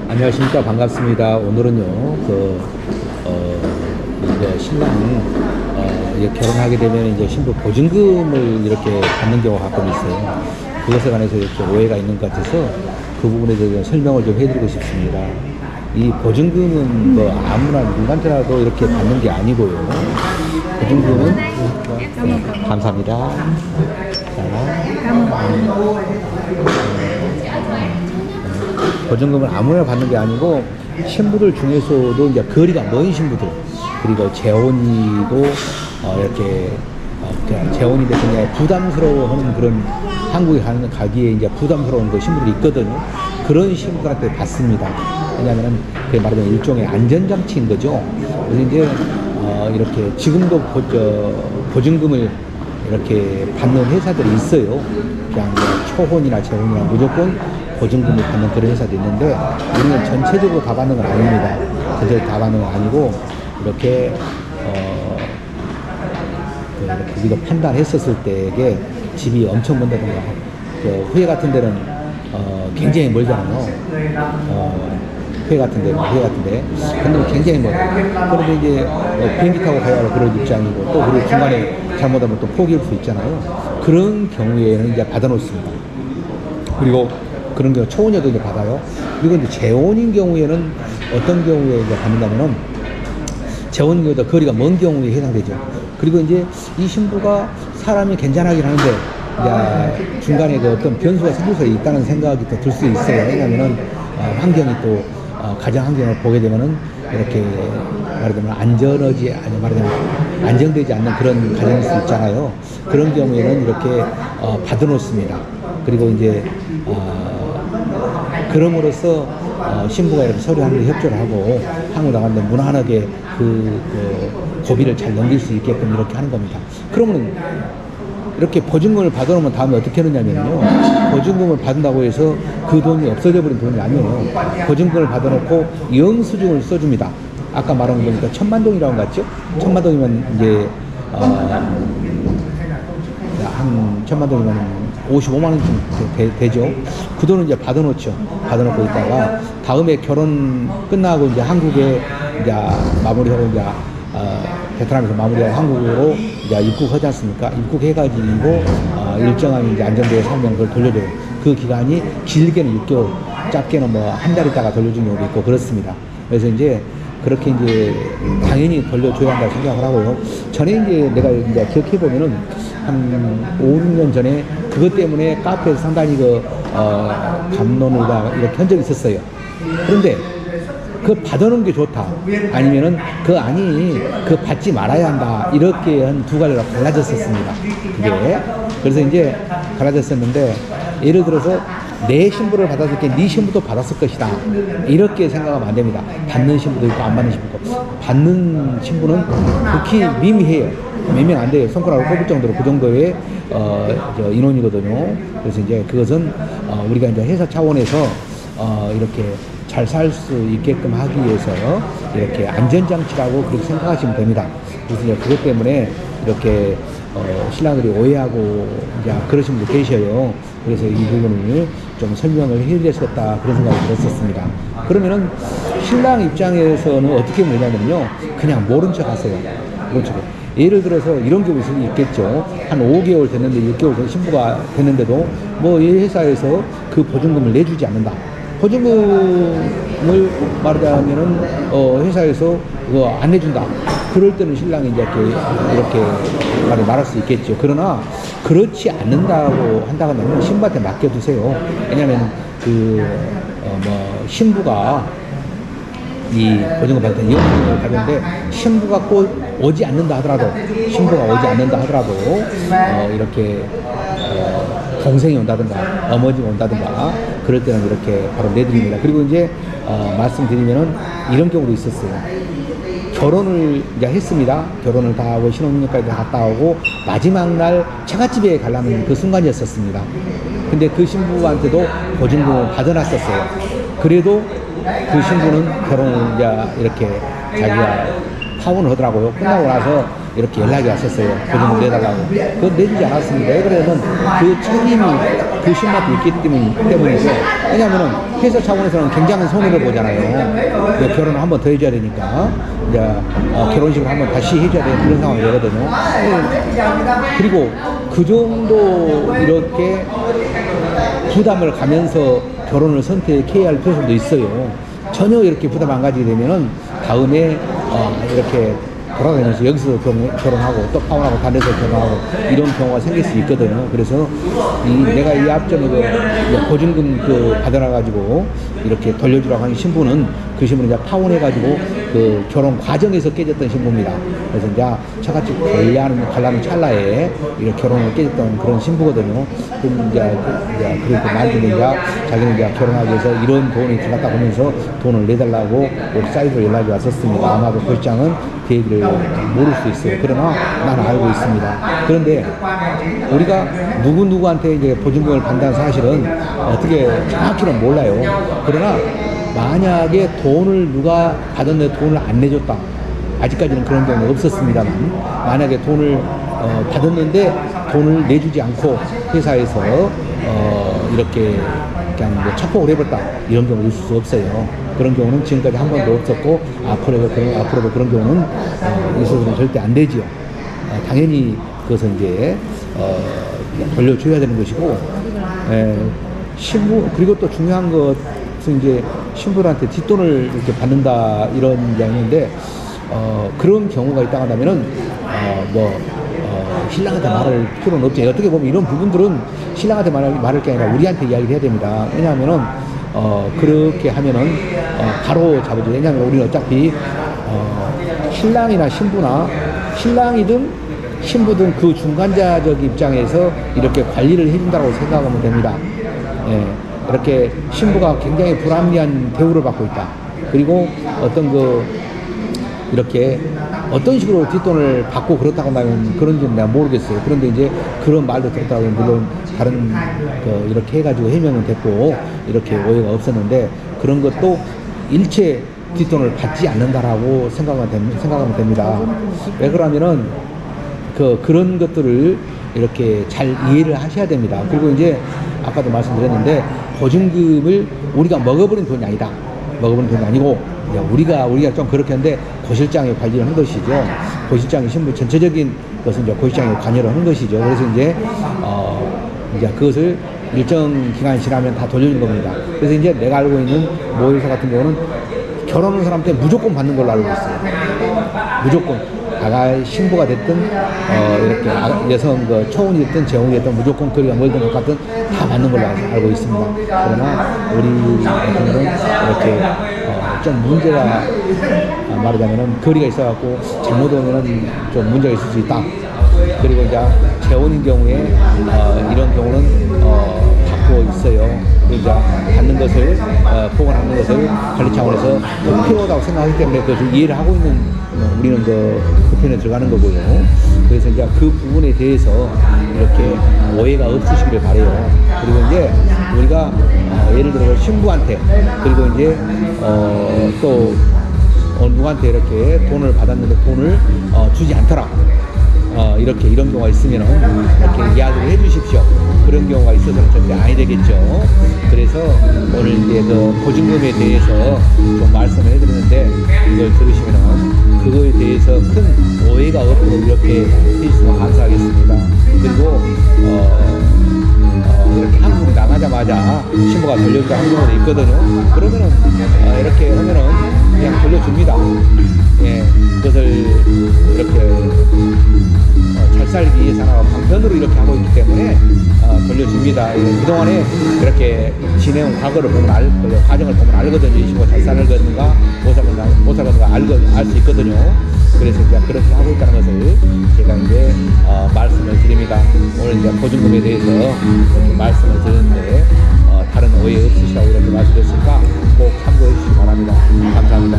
안녕하십니까. 반갑습니다. 오늘은요, 이제 신랑이, 이제 결혼하게 되면 이제 신부 보증금을 이렇게 받는 경우가 가끔 있어요. 그것에 관해서 이렇게 오해가 있는 것 같아서 그 부분에 대해서 설명을 좀 해드리고 싶습니다. 이 보증금은 뭐 아무나 누구한테라도 이렇게 받는 게 아니고요. 보증금은, 감사합니다. 보증금을 아무나 받는 게 아니고 신부들 중에서도 이제 거리가 먼 신부들, 그리고 재혼이고 이렇게 그냥 재혼이 돼서 그냥 부담스러워하는 그런 한국에 가기에 이제 부담스러운 그 신부들이 있거든요. 그런 신부들한테 받습니다. 왜냐하면 그 말하자면 일종의 안전장치인 거죠. 그래서 이제 이렇게 지금도 보증금을 이렇게 받는 회사들이 있어요. 그냥 초혼이나 재혼이나 무조건 보증금을 받는 그런 회사도 있는데, 우리는 전체적으로 다 받는 건 아닙니다. 전체적으로 다 받는 건 아니고, 이렇게 우리가 판단했었을 때에 집이 엄청 먼다든가, 후회 같은 데는 굉장히 멀잖아요. 후회 같은데. 근데 굉장히 멀어요. 그런데 이제 비행기 타고 가야 할 그런 입장이고, 또 그리고 중간에 잘못하면 또 포기할 수 있잖아요. 그런 경우에는 이제 받아놓습니다. 그리고 그런 경우 초혼여도 이제 받아요. 그리고 이제 재혼인 경우에는 어떤 경우에 이제 받는다면은, 재혼인 경우도 거리가 먼 경우에 해당되죠. 그리고 이제 이 신부가 사람이 괜찮하긴 하는데, 이제 중간에 그 어떤 변수가 생길 수 있다는 생각이 또 들 수 있어요. 왜냐면은 환경이 또 가정 환경을 보게 되면은 이렇게 말하자면 안정되지 않는 그런 가정일 수 있잖아요. 그런 경우에는 이렇게 받아놓습니다. 그리고 이제 그럼으로써 신부가 이렇게 서로 하는 협조를 하고 한국 나가는데 무난하게 그 고비를 잘 넘길 수 있게끔 이렇게 하는 겁니다. 그러면 이렇게 보증금을 받아놓으면 다음에 어떻게 하느냐면요, 보증금을 받는다고 해서 그 돈이 없어져 버린 돈이 아니에요. 보증금을 받아놓고 영수증을 써줍니다. 아까 말한 거 보니까 10,000동이라고 같죠? 10,000동이면 이제 한 10,000동이면 55만원쯤 되죠. 그 돈을 이제 받아놓죠. 받아놓고 있다가 다음에 결혼 끝나고 이제 한국에 이제 마무리하고 이제 베트남에서 마무리하고 한국으로 이제 입국하지 않습니까? 입국해가지고 일정한 이제 안전대에 살면 그걸 돌려줘요. 그 기간이 길게는 6개월, 짧게는 뭐 한 달 있다가 돌려준 경우도 있고 그렇습니다. 그래서 이제 그렇게 이제 당연히 돌려줘야 한다고 생각을 하고요. 전에 이제 내가 이제 기억해 보면은 한 5, 6년 전에 그것 때문에 카페에서 상당히 감론을 이렇게 한 적이 있었어요. 그런데 그 받아놓은 게 좋다, 아니면은 그 받지 말아야 한다, 이렇게 한 두 갈래로 갈라졌었습니다. 그게 그래서 이제 갈라졌었는데, 예를 들어서 내 신부를 받았을 때 네 신부도 받았을 것이다, 이렇게 생각하면 안 됩니다. 받는 신부도 있고 안 받는 신부도 있고, 받는 신부는 극히 미미해요. 몇 명 안 돼요. 손가락으로 꼽을 정도로 그 정도의 인원이거든요. 그래서 이제 그것은 우리가 이제 회사 차원에서 이렇게 잘 살 수 있게끔 하기 위해서 이렇게 안전장치라고 그렇게 생각하시면 됩니다. 그래서 이제 그것 때문에 이렇게 신랑들이 오해하고 이제 그러신 분도 계셔요. 그래서 이 부분을 좀 설명을 해드렸었다, 그런 생각이 들었었습니다. 그러면은 신랑 입장에서는 어떻게 되냐면요, 그냥 모른 척 하세요. 모른 척. 예를 들어서 이런 경우 있겠죠. 한 5개월 됐는데 6개월 된 신부가 됐는데도 뭐 이 회사에서 그 보증금을 내주지 않는다. 보증금을 말하자면은 회사에서 그거 안 내준다. 그럴 때는 신랑이 이제 이렇게 말할 수 있겠죠. 그러나 그렇지 않는다고 한다면 신부한테 맡겨두세요. 왜냐하면 신부가 이 보증금 받을 때 이혼을 받는데, 신부가 꼭 오지 않는다 하더라도 이렇게 동생이 온다든가 어머니가 온다든가 그럴 때는 이렇게 바로 내드립니다. 그리고 이제 말씀드리면은 이런 경우도 있었어요. 결혼을 이제 했습니다. 결혼을 다 하고 신혼여행까지 갔다 오고 마지막 날 처갓집에 가려는 그 순간이었었습니다. 근데 그 신부한테도 보증금을 받아놨었어요. 그래도 그 신부는 결혼을 이제 이렇게 자기가 파혼을 하더라고요. 끝나고 나서 이렇게 연락이 왔었어요. 보증금 내달라고. 그건 내주지 않았습니다. 왜 그러면 그 책임이 그 신부한테 있기 때문이죠. 왜냐면은 회사 차원에서는 굉장한 손해를 보잖아요. 결혼을 한 번 더 해줘야 되니까. 이제 결혼식을 한번 다시 해줘야 되는 그런 상황이 되거든요. 그리고 그 정도 이렇게 부담을 가면서 결혼을 선택해야 할 필요성도 있어요. 전혀 이렇게 부담 안 가지게 되면은 다음에 이렇게 돌아다니면서 여기서 결혼하고 또 파혼하고 다른 데서 결혼하고 이런 경우가 생길 수 있거든요. 그래서 내가 이 앞전에 보증금 받아놔가지고 이렇게 돌려주라고 하는 신부는 그 신부는 이제 파혼해가지고 그 결혼 과정에서 깨졌던 신부입니다. 그래서 이제 저같이 갈라는 찰나에 이렇게 결혼을 깨졌던 그런 신부거든요. 그럼 이제 그렇게 나중에 이제 자기는 이제 결혼하기 위해서 이런 돈이 들어갔다 보면서 돈을 내달라고 사이드로 연락이 왔었습니다. 아마도 골장은 그 얘기를 모를 수 있어요. 그러나 나는 알고 있습니다. 그런데 우리가 누구한테 이제 보증금을 받는다는 사실은 어떻게 정확히는 몰라요. 그러나 만약에 돈을 누가 받았는데 돈을 안 내줬다. 아직까지는 그런 경우는 없었습니다만 만약에 돈을 받았는데 돈을 내주지 않고 회사에서 이렇게 그냥 착복을 해버렸다. 이런 경우는 있을 수 없어요. 그런 경우는 지금까지 한 번도 없었고 앞으로도 그런 경우는 있어서는 절대 안 되지요. 당연히 그것은 이제 돌려줘야 되는 것이고 신부 그리고 또 중요한 것은 이제 신부한테 뒷돈을 이렇게 받는다 이런 이야기인데 그런 경우가 있다고 한다면은 신랑한테 말할 필요는 없지. 어떻게 보면 이런 부분들은 신랑한테 말할 게 아니라 우리한테 이야기를 해야 됩니다. 왜냐하면은 그렇게 하면은 바로 잡아줘요. 왜냐하면 우리는 어차피 신랑이나 신부나 신랑이든 신부든 그 중간자적 입장에서 이렇게 관리를 해준다고 생각하면 됩니다. 예, 이렇게 신부가 굉장히 불합리한 대우를 받고 있다. 그리고 이렇게 어떤 식으로 뒷돈을 받고 그렇다고 하면 그런지는 내가 모르겠어요. 그런데 이제 그런 말도 들었다고 물론 다른 이렇게 해가지고 해명은 됐고 이렇게 오해가 없었는데 그런 것도 일체 뒷돈을 받지 않는다라고 생각하면 됩니다. 왜 그러냐면은 그런 것들을 이렇게 잘 이해를 하셔야 됩니다. 그리고 이제 아까도 말씀드렸는데 보증금을 우리가 먹어버린 돈이 아니다. 먹어버린 돈이 아니고 우리가 좀 그렇게 하는데 고실장이 관리를 한 것이죠. 고실장이 신부 전체적인 것은 이제 고실장이 관여를 하는 것이죠. 그래서 이제 그것을 일정 기간이 지나면 다 돌려주는 겁니다. 그래서 이제 내가 알고 있는 모의사 같은 경우는 결혼한 사람한테 무조건 받는 걸로 알고 있어요. 무조건. 신부가 됐든 이렇게 여성 초혼이 됐든 재혼이 됐든 무조건 거리가 멀든 가깝든 다 받는 걸로 알고 있습니다. 그러나 우리 같은 경우는 이렇게 좀 문제가 말하자면은 거리가 있어갖고 잘못 오면은 좀 문제가 있을 수 있다. 그리고 이제 재혼인 경우에 이런 경우는 받고 있어요. 이제 받는 것을 보관하는 것을 관리 차원에서 필요하다고 생각하기 때문에 그것을 이해를 하고 있는 우리는 그 편에 들어가는 거고요. 그래서 이제 그 부분에 대해서 이렇게 오해가 없으시기를 바래요. 그리고 이제 우리가 예를 들어 신부한테 그리고 이제 또 누구한테 이렇게 돈을 받았는데 돈을 주지 않더라. 이렇게 이런 경우가 있으면 이렇게 이야기를 해 주십시오. 그런 경우가 있어서는 절대 아니 되겠죠. 그래서 오늘 이제 보증금에 대해서 좀 말씀을 해드렸는데 이걸 들으시면은 그거에 대해서 큰 오해가 없도록 이렇게 해주시면 감사하겠습니다. 그리고 이렇게 한국 나가자마자 신부가 돌려주자 하는 경우도 있거든요. 그러면은 이렇게 하면은 그냥 돌려줍니다. 예, 그것을 이렇게 잘 살기 위해서나 방편으로 이렇게 하고 있기 때문에 돌려줍니다. 그동안에 이렇게 지내온 과거를 보면 과정을 보면 알거든요. 이 친구가 잘 살건가 못 살건가 알 수 있거든요. 그래서 이제 그렇게 하고 있다는 것을 제가 이제 말씀을 드립니다. 오늘 이제 보증금에 대해서 이렇게 말씀을 드렸는데 다른 오해 없으시라고 이렇게 말씀드렸으니까 꼭 참고해 주시기 바랍니다. 감사합니다.